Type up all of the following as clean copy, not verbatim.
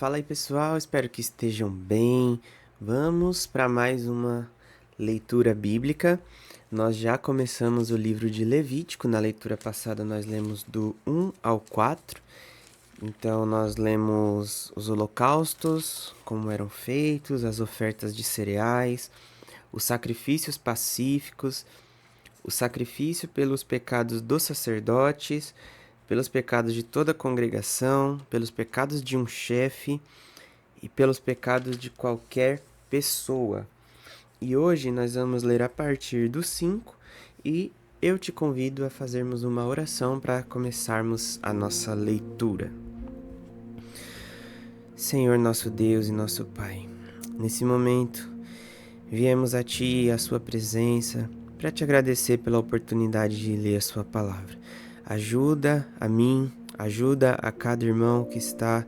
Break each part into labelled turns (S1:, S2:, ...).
S1: Fala aí pessoal, espero que estejam bem. Vamos para mais uma leitura bíblica. Nós já começamos o livro de Levítico. Na leitura passada nós lemos do 1 ao 4. Então nós lemos os holocaustos, como eram feitos, as ofertas de cereais, os sacrifícios pacíficos, o sacrifício pelos pecados dos sacerdotes, pelos pecados de toda a congregação, pelos pecados de um chefe e pelos pecados de qualquer pessoa. E hoje nós vamos ler a partir do 5 e eu te convido a fazermos uma oração para começarmos a nossa leitura. Senhor nosso Deus e nosso Pai, nesse momento viemos a Ti e a Sua presença para te agradecer pela oportunidade de ler a Sua palavra. Ajuda a mim, ajuda a cada irmão que está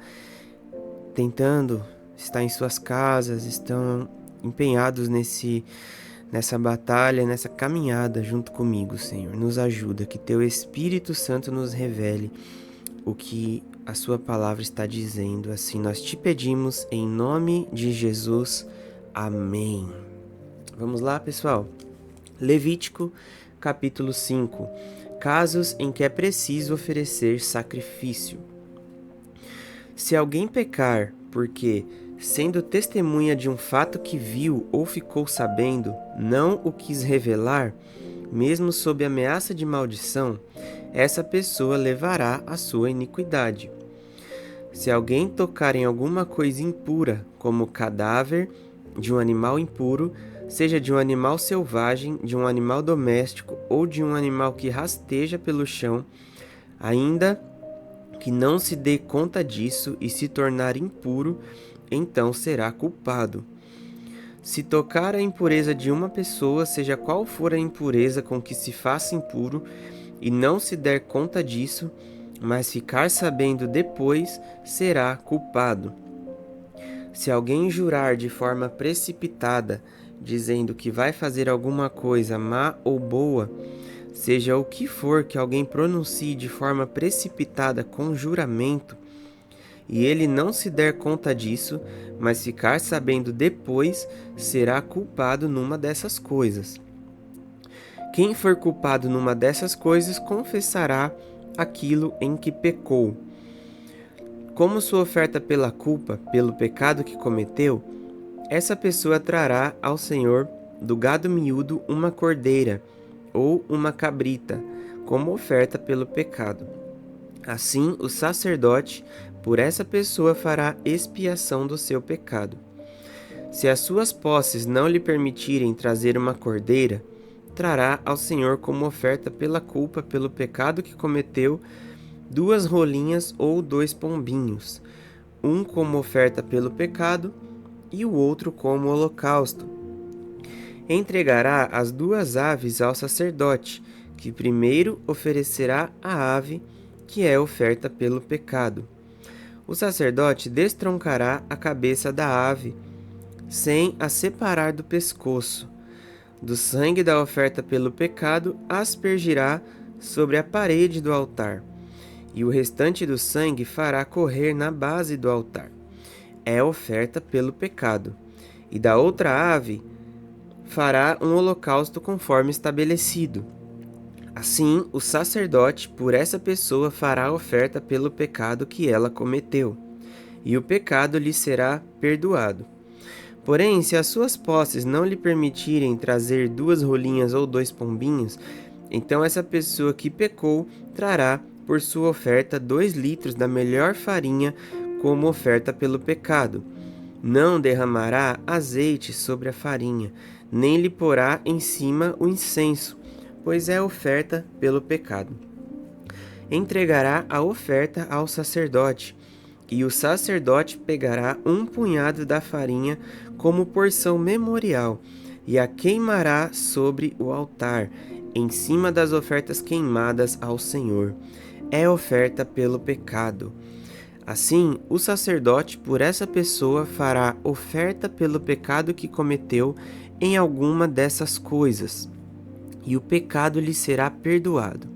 S1: em suas casas, estão empenhados nessa batalha, nessa caminhada junto comigo, Senhor. Nos ajuda, que Teu Espírito Santo nos revele o que a Sua palavra está dizendo. Assim nós te pedimos em nome de Jesus. Amém. Vamos lá, pessoal. Levítico, capítulo 5. Casos em que é preciso oferecer sacrifício. Se alguém pecar porque, sendo testemunha de um fato que viu ou ficou sabendo, não o quis revelar, mesmo sob ameaça de maldição, essa pessoa levará a sua iniquidade. Se alguém tocar em alguma coisa impura, como cadáver de um animal impuro, seja de um animal selvagem, de um animal doméstico ou de um animal que rasteja pelo chão, ainda que não se dê conta disso e se tornar impuro, então será culpado. Se tocar a impureza de uma pessoa, seja qual for a impureza com que se faça impuro, e não se der conta disso, mas ficar sabendo depois, será culpado. Se alguém jurar de forma precipitada, dizendo que vai fazer alguma coisa má ou boa, seja o que for que alguém pronuncie de forma precipitada com juramento, e ele não se der conta disso, mas ficar sabendo depois, será culpado numa dessas coisas. Quem for culpado numa dessas coisas, confessará aquilo em que pecou. Como sua oferta pela culpa, pelo pecado que cometeu, essa pessoa trará ao Senhor do gado miúdo uma cordeira ou uma cabrita, como oferta pelo pecado. Assim, o sacerdote, por essa pessoa, fará expiação do seu pecado. Se as suas posses não lhe permitirem trazer uma cordeira, trará ao Senhor como oferta pela culpa, pelo pecado que cometeu, 2 rolinhas ou 2 pombinhos, um como oferta pelo pecado e o outro como holocausto. Entregará as 2 aves ao sacerdote, que primeiro oferecerá a ave, que é oferta pelo pecado. O sacerdote destroncará a cabeça da ave, sem a separar do pescoço. Do sangue da oferta pelo pecado aspergirá sobre a parede do altar, e o restante do sangue fará correr na base do altar. É oferta pelo pecado. E da outra ave fará um holocausto conforme estabelecido. Assim, o sacerdote, por essa pessoa, fará a oferta pelo pecado que ela cometeu, e o pecado lhe será perdoado. Porém, se as suas posses não lhe permitirem trazer 2 rolinhas ou 2 pombinhos, então essa pessoa que pecou trará por sua oferta 2 litros da melhor farinha como oferta pelo pecado. Não derramará azeite sobre a farinha, nem lhe porá em cima o incenso, pois é oferta pelo pecado. Entregará a oferta ao sacerdote, e o sacerdote pegará um punhado da farinha como porção memorial, e a queimará sobre o altar, em cima das ofertas queimadas ao Senhor. É oferta pelo pecado. Assim, o sacerdote, por essa pessoa, fará oferta pelo pecado que cometeu em alguma dessas coisas, e o pecado lhe será perdoado.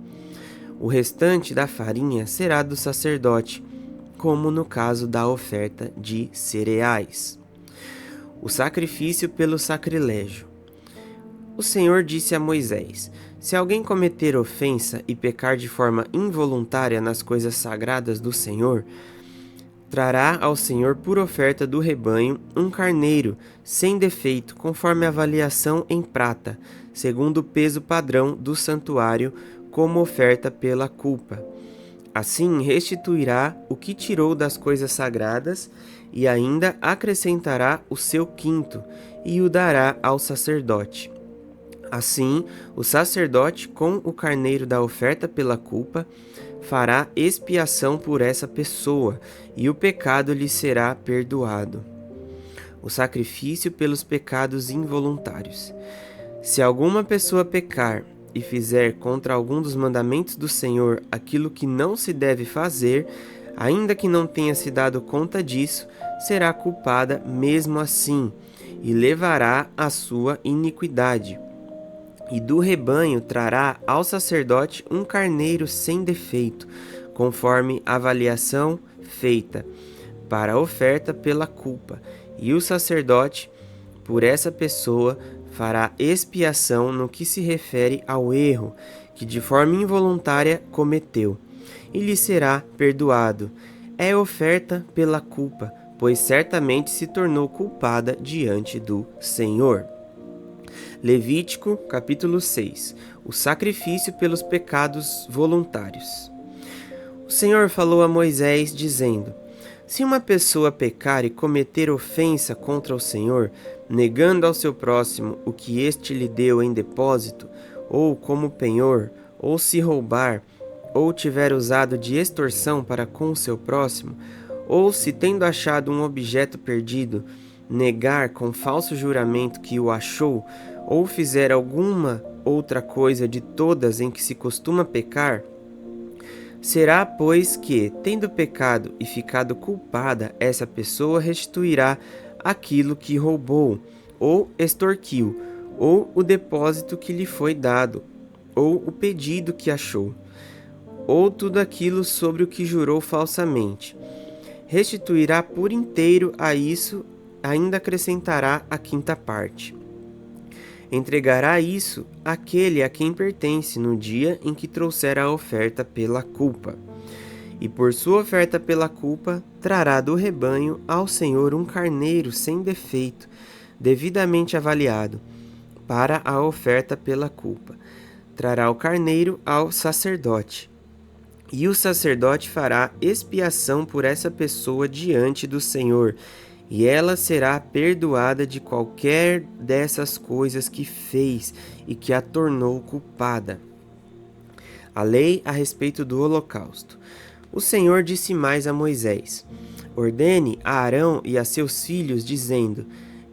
S1: O restante da farinha será do sacerdote, como no caso da oferta de cereais. O sacrifício pelo sacrilégio. O Senhor disse a Moisés: se alguém cometer ofensa e pecar de forma involuntária nas coisas sagradas do Senhor, trará ao Senhor por oferta do rebanho um carneiro sem defeito, conforme a avaliação em prata, segundo o peso padrão do santuário, como oferta pela culpa. Assim restituirá o que tirou das coisas sagradas e ainda acrescentará o seu quinto e o dará ao sacerdote. Assim, o sacerdote, com o carneiro da oferta pela culpa, fará expiação por essa pessoa, e o pecado lhe será perdoado. O sacrifício pelos pecados involuntários. Se alguma pessoa pecar e fizer contra algum dos mandamentos do Senhor aquilo que não se deve fazer, ainda que não tenha se dado conta disso, será culpada mesmo assim, e levará a sua iniquidade. E do rebanho trará ao sacerdote um carneiro sem defeito, conforme a avaliação feita, para a oferta pela culpa. E o sacerdote, por essa pessoa, fará expiação no que se refere ao erro que de forma involuntária cometeu, e lhe será perdoado. É oferta pela culpa, pois certamente se tornou culpada diante do Senhor. Levítico, capítulo 6. O sacrifício pelos pecados voluntários. O Senhor falou a Moisés, dizendo: se uma pessoa pecar e cometer ofensa contra o Senhor, negando ao seu próximo o que este lhe deu em depósito, ou como penhor, ou se roubar, ou tiver usado de extorsão para com o seu próximo, ou se, tendo achado um objeto perdido, negar com falso juramento que o achou, ou fizer alguma outra coisa de todas em que se costuma pecar, será, pois, que, tendo pecado e ficado culpada, essa pessoa restituirá aquilo que roubou, ou extorquiu, ou o depósito que lhe foi dado, ou o pedido que achou, ou tudo aquilo sobre o que jurou falsamente. Restituirá por inteiro a isso, ainda acrescentará a quinta parte. Entregará isso àquele a quem pertence no dia em que trouxer a oferta pela culpa. E por sua oferta pela culpa, trará do rebanho ao Senhor um carneiro sem defeito, devidamente avaliado, para a oferta pela culpa. Trará o carneiro ao sacerdote. E o sacerdote fará expiação por essa pessoa diante do Senhor, e ela será perdoada de qualquer dessas coisas que fez e que a tornou culpada. A lei a respeito do holocausto. O Senhor disse mais a Moisés: ordene a Arão e a seus filhos, dizendo: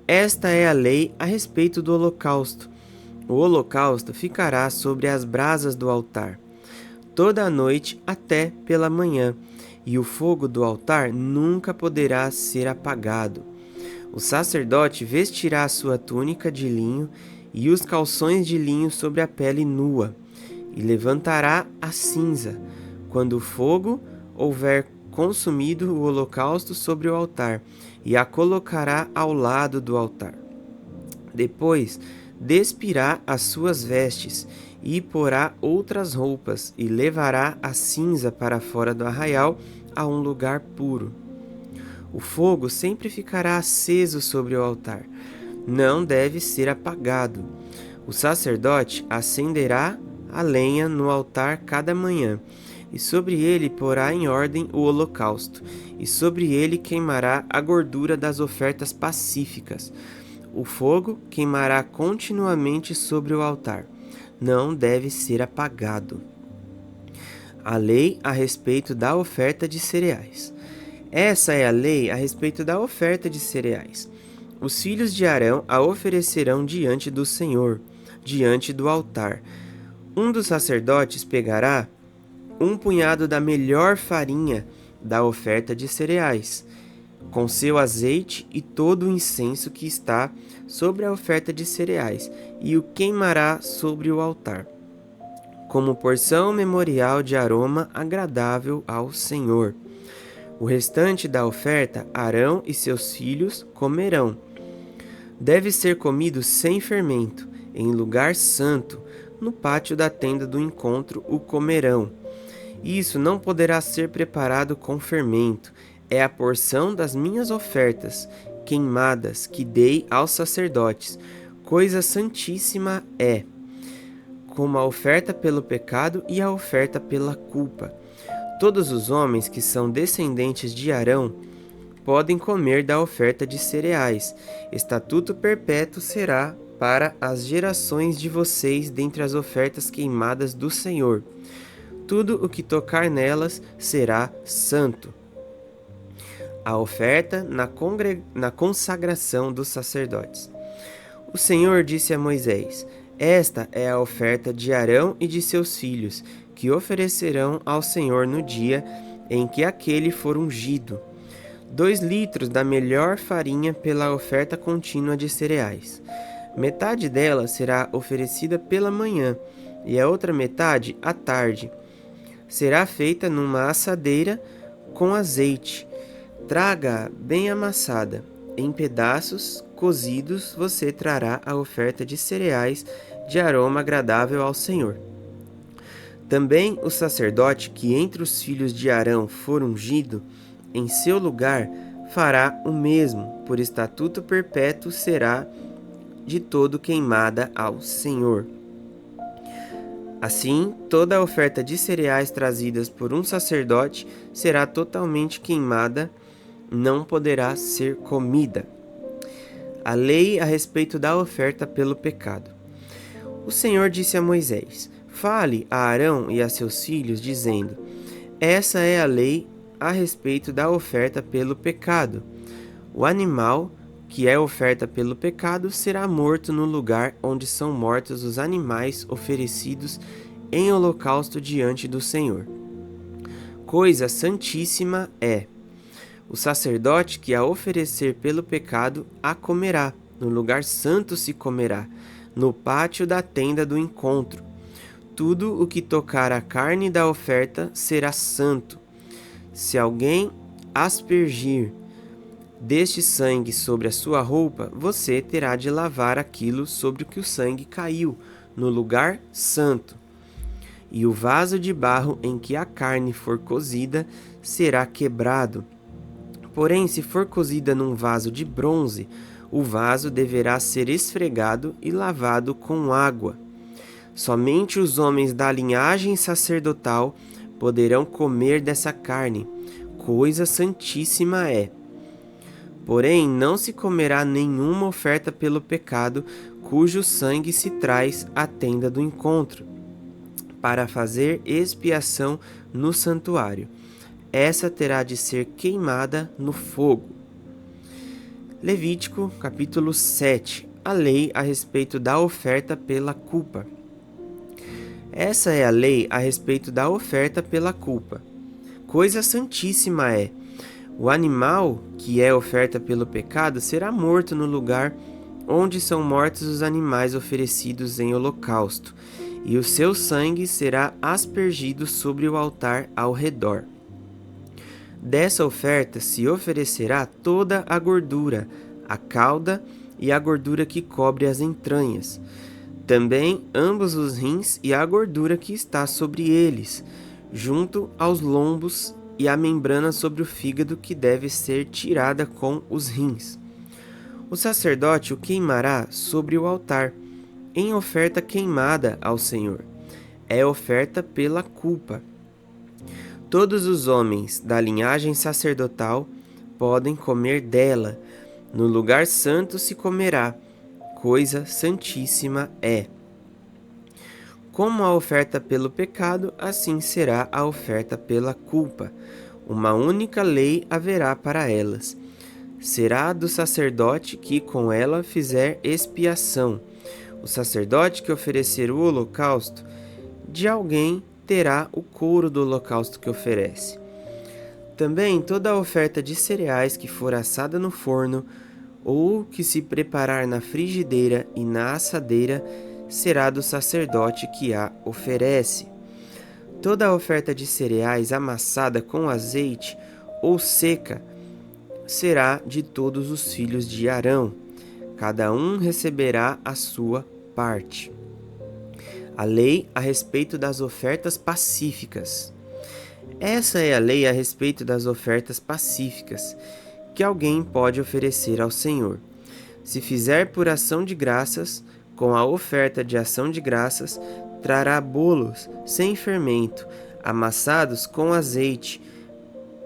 S1: esta é a lei a respeito do holocausto. O holocausto ficará sobre as brasas do altar toda a noite até pela manhã, e o fogo do altar nunca poderá ser apagado. O sacerdote vestirá a sua túnica de linho e os calções de linho sobre a pele nua, e levantará a cinza, quando o fogo houver consumido o holocausto sobre o altar, e a colocará ao lado do altar. Depois despirá as suas vestes, e porá outras roupas, e levará a cinza para fora do arraial, a um lugar puro. O fogo sempre ficará aceso sobre o altar, não deve ser apagado. O sacerdote acenderá a lenha no altar cada manhã, e sobre ele porá em ordem o holocausto, e sobre ele queimará a gordura das ofertas pacíficas. O fogo queimará continuamente sobre o altar, não deve ser apagado. A lei a respeito da oferta de cereais. Essa é a lei a respeito da oferta de cereais. Os filhos de Arão a oferecerão diante do Senhor, diante do altar. Um dos sacerdotes pegará um punhado da melhor farinha da oferta de cereais, com seu azeite e todo o incenso que está sobre a oferta de cereais, e o queimará sobre o altar, como porção memorial de aroma agradável ao Senhor. O restante da oferta Arão e seus filhos comerão. Deve ser comido sem fermento, em lugar santo, no pátio da tenda do encontro o comerão. Isso não poderá ser preparado com fermento. É a porção das minhas ofertas queimadas que dei aos sacerdotes. Coisa santíssima é, como a oferta pelo pecado e a oferta pela culpa. Todos os homens que são descendentes de Arão podem comer da oferta de cereais. Estatuto perpétuo será para as gerações de vocês dentre as ofertas queimadas do Senhor. Tudo o que tocar nelas será santo. A oferta na consagração dos sacerdotes. O Senhor disse a Moisés: Esta é a oferta de Arão e de seus filhos, que oferecerão ao Senhor no dia em que aquele for ungido. 2 litros da melhor farinha pela oferta contínua de cereais. Metade dela será oferecida pela manhã, e a outra metade à tarde. Será feita numa assadeira com azeite. Traga-a bem amassada. Em pedaços cozidos você trará a oferta de cereais de aroma agradável ao Senhor. Também o sacerdote que entre os filhos de Arão for ungido, em seu lugar fará o mesmo, por estatuto perpétuo será de todo queimada ao Senhor. Assim, toda a oferta de cereais trazidas por um sacerdote será totalmente queimada, não poderá ser comida. A lei a respeito da oferta pelo pecado. O Senhor disse a Moisés: Fale a Arão e a seus filhos, dizendo: Essa é a lei a respeito da oferta pelo pecado. O animal que é oferta pelo pecado será morto no lugar onde são mortos os animais oferecidos em holocausto diante do Senhor. Coisa santíssima é. O sacerdote que a oferecer pelo pecado a comerá, no lugar santo se comerá, no pátio da tenda do encontro. Tudo o que tocar a carne da oferta será santo. Se alguém aspergir deste sangue sobre a sua roupa, você terá de lavar aquilo sobre o que o sangue caiu, no lugar santo. E o vaso de barro em que a carne for cozida será quebrado. Porém, se for cozida num vaso de bronze, o vaso deverá ser esfregado e lavado com água. Somente os homens da linhagem sacerdotal poderão comer dessa carne. Coisa santíssima é. Porém, não se comerá nenhuma oferta pelo pecado, cujo sangue se traz à tenda do encontro, para fazer expiação no santuário. Essa terá de ser queimada no fogo. Levítico, capítulo 7. A lei a respeito da oferta pela culpa. Essa é a lei a respeito da oferta pela culpa. Coisa santíssima é. O animal que é oferta pelo pecado será morto no lugar onde são mortos os animais oferecidos em holocausto, e o seu sangue será aspergido sobre o altar ao redor. Dessa oferta se oferecerá toda a gordura, a cauda e a gordura que cobre as entranhas, também ambos os rins e a gordura que está sobre eles, junto aos lombos e a membrana sobre o fígado que deve ser tirada com os rins. O sacerdote o queimará sobre o altar, em oferta queimada ao Senhor. É oferta pela culpa. Todos os homens da linhagem sacerdotal podem comer dela. No lugar santo se comerá. Coisa santíssima é. Como a oferta pelo pecado, assim será a oferta pela culpa. Uma única lei haverá para elas. Será do sacerdote que com ela fizer expiação. O sacerdote que oferecer o holocausto, de alguém terá o couro do holocausto que oferece. Também toda a oferta de cereais que for assada no forno, ou que se preparar na frigideira e na assadeira, será do sacerdote que a oferece. Toda a oferta de cereais amassada com azeite ou seca será de todos os filhos de Arão. Cada um receberá a sua parte. A lei a respeito das ofertas pacíficas. Essa é a lei a respeito das ofertas pacíficas que alguém pode oferecer ao Senhor. Se fizer por ação de graças, com a oferta de ação de graças, trará bolos sem fermento, amassados com azeite,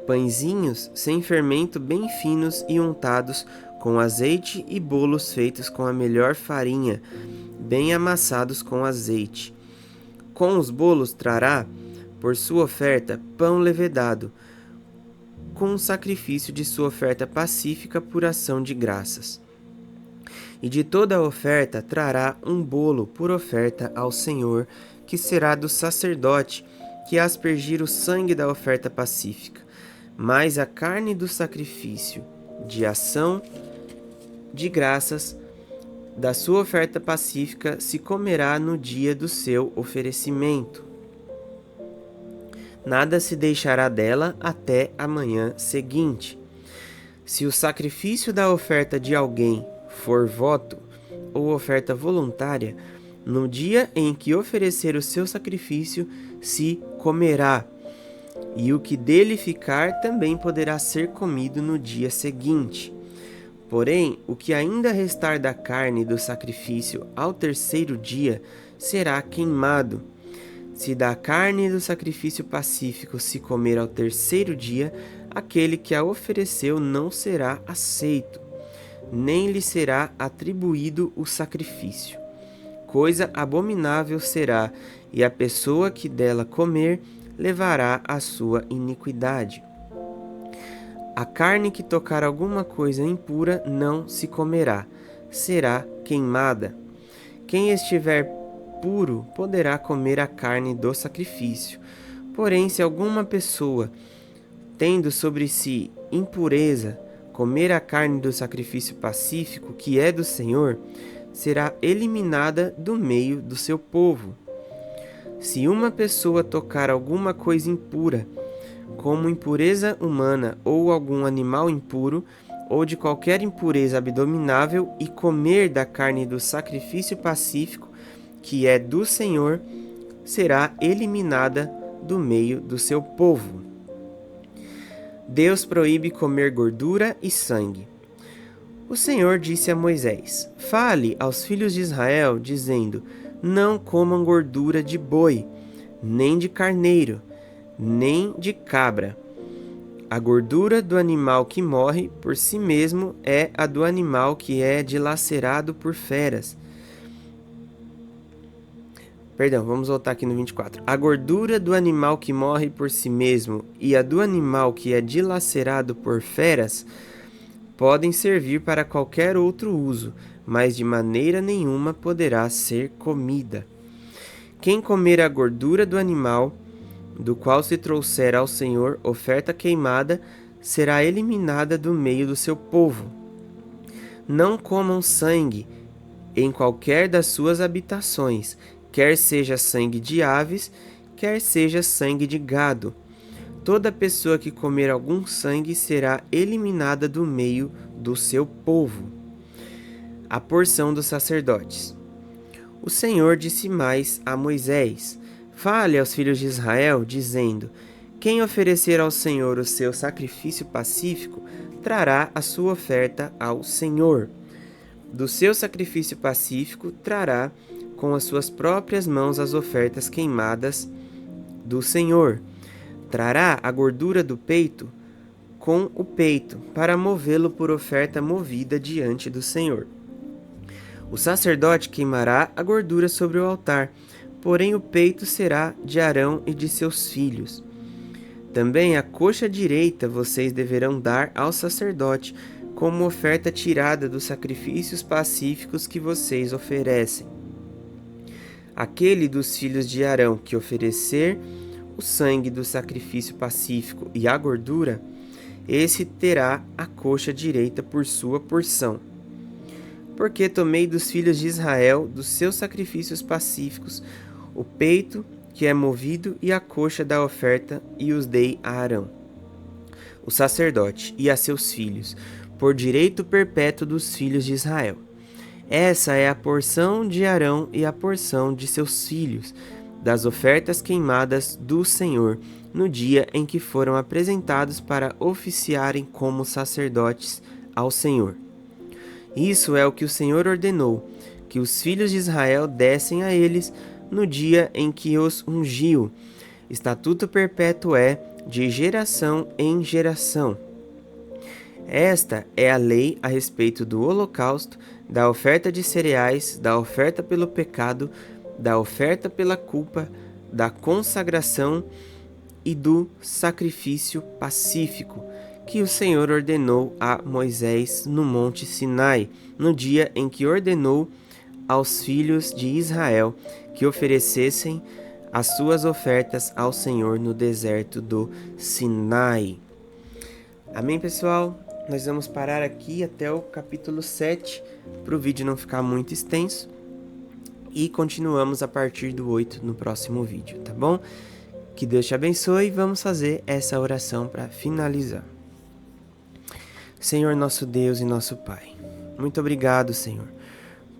S1: pãezinhos sem fermento bem finos e untados com azeite, e bolos feitos com a melhor farinha, bem amassados com azeite. Com os bolos trará, por sua oferta, pão levedado, com o sacrifício de sua oferta pacífica por ação de graças. E de toda a oferta trará um bolo por oferta ao Senhor, que será do sacerdote, que aspergir o sangue da oferta pacífica. Mas a carne do sacrifício de ação de graças da sua oferta pacífica se comerá no dia do seu oferecimento. Nada se deixará dela até a manhã seguinte. Se o sacrifício da oferta de alguém for voto ou oferta voluntária, no dia em que oferecer o seu sacrifício se comerá, e o que dele ficar também poderá ser comido no dia seguinte. Porém, o que ainda restar da carne do sacrifício ao terceiro dia será queimado. Se da carne do sacrifício pacífico se comer ao terceiro dia, aquele que a ofereceu não será aceito, nem lhe será atribuído o sacrifício. Coisa abominável será, e a pessoa que dela comer levará a sua iniquidade. A carne que tocar alguma coisa impura não se comerá, será queimada. Quem estiver puro poderá comer a carne do sacrifício. Porém, se alguma pessoa, tendo sobre si impureza, comer a carne do sacrifício pacífico, que é do Senhor, será eliminada do meio do seu povo. Se uma pessoa tocar alguma coisa impura, como impureza humana ou algum animal impuro, ou de qualquer impureza abominável, e comer da carne do sacrifício pacífico, que é do Senhor, será eliminada do meio do seu povo. Deus proíbe comer gordura e sangue. O Senhor disse a Moisés: Fale aos filhos de Israel, dizendo: Não comam gordura de boi, nem de carneiro, nem de cabra. A gordura do animal que morre por si mesmo é a do animal que é dilacerado por feras. Vamos voltar aqui no 24. A gordura do animal que morre por si mesmo e a do animal que é dilacerado por feras podem servir para qualquer outro uso, mas de maneira nenhuma poderá ser comida. Quem comer a gordura do animal, do qual se trouxer ao Senhor oferta queimada, será eliminada do meio do seu povo. Não comam sangue em qualquer das suas habitações, quer seja sangue de aves, quer seja sangue de gado. Toda pessoa que comer algum sangue será eliminada do meio do seu povo. A porção dos sacerdotes. O Senhor disse mais a Moisés: Fale aos filhos de Israel, dizendo: Quem oferecer ao Senhor o seu sacrifício pacífico, trará a sua oferta ao Senhor. Do seu sacrifício pacífico, trará com as suas próprias mãos as ofertas queimadas do Senhor. Trará a gordura do peito com o peito, para movê-lo por oferta movida diante do Senhor. O sacerdote queimará a gordura sobre o altar, porém o peito será de Arão e de seus filhos. Também a coxa direita vocês deverão dar ao sacerdote como oferta tirada dos sacrifícios pacíficos que vocês oferecem. Aquele dos filhos de Arão que oferecer o sangue do sacrifício pacífico e a gordura, esse terá a coxa direita por sua porção. Porque tomei dos filhos de Israel, dos seus sacrifícios pacíficos, o peito que é movido e a coxa da oferta, e os dei a Arão. o sacerdote e a seus filhos, por direito perpétuo dos filhos de Israel. Essa é a porção de Arão e a porção de seus filhos, das ofertas queimadas do Senhor, no dia em que foram apresentados para oficiarem como sacerdotes ao Senhor. Isso é o que o Senhor ordenou, que os filhos de Israel dessem a eles no dia em que os ungiu. Estatuto perpétuo é de geração em geração. Esta é a lei a respeito do holocausto, da oferta de cereais, da oferta pelo pecado, da oferta pela culpa, da consagração e do sacrifício pacífico, que o Senhor ordenou a Moisés no monte Sinai, no dia em que ordenou aos filhos de Israel que oferecessem as suas ofertas ao Senhor no deserto do Sinai. Amém, pessoal? Nós vamos parar aqui até o capítulo 7, para o vídeo não ficar muito extenso. E continuamos a partir do 8 no próximo vídeo, tá bom? Que Deus te abençoe e vamos fazer essa oração para finalizar. Senhor nosso Deus e nosso Pai, muito obrigado, Senhor,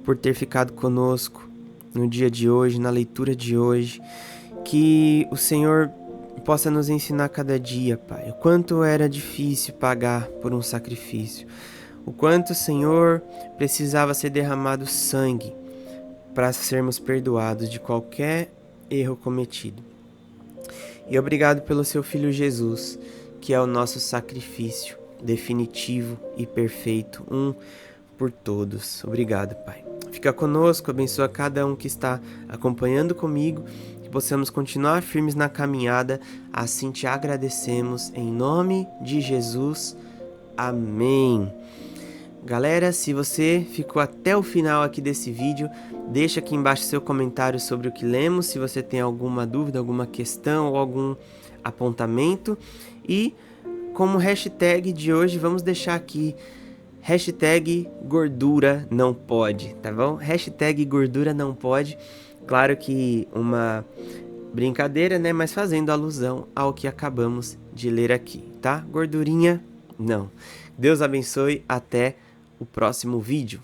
S1: por ter ficado conosco no dia de hoje, na leitura de hoje. Que o Senhor possa nos ensinar cada dia, Pai, o quanto era difícil pagar por um sacrifício, o quanto, Senhor, precisava ser derramado sangue para sermos perdoados de qualquer erro cometido. E obrigado pelo seu Filho Jesus, que é o nosso sacrifício definitivo e perfeito, um por todos. Obrigado, Pai. Fica conosco, abençoa cada um que está acompanhando comigo, que possamos continuar firmes na caminhada, assim te agradecemos, em nome de Jesus. Amém. Galera, se você ficou até o final aqui desse vídeo, deixa aqui embaixo seu comentário sobre o que lemos, se você tem alguma dúvida, alguma questão ou algum apontamento. E como hashtag de hoje, vamos deixar aqui hashtag gordura não pode, tá bom? Hashtag gordura não pode. Claro que uma brincadeira, né? Mas fazendo alusão ao que acabamos de ler aqui, tá? Gordurinha, não. Deus abençoe, até o próximo vídeo.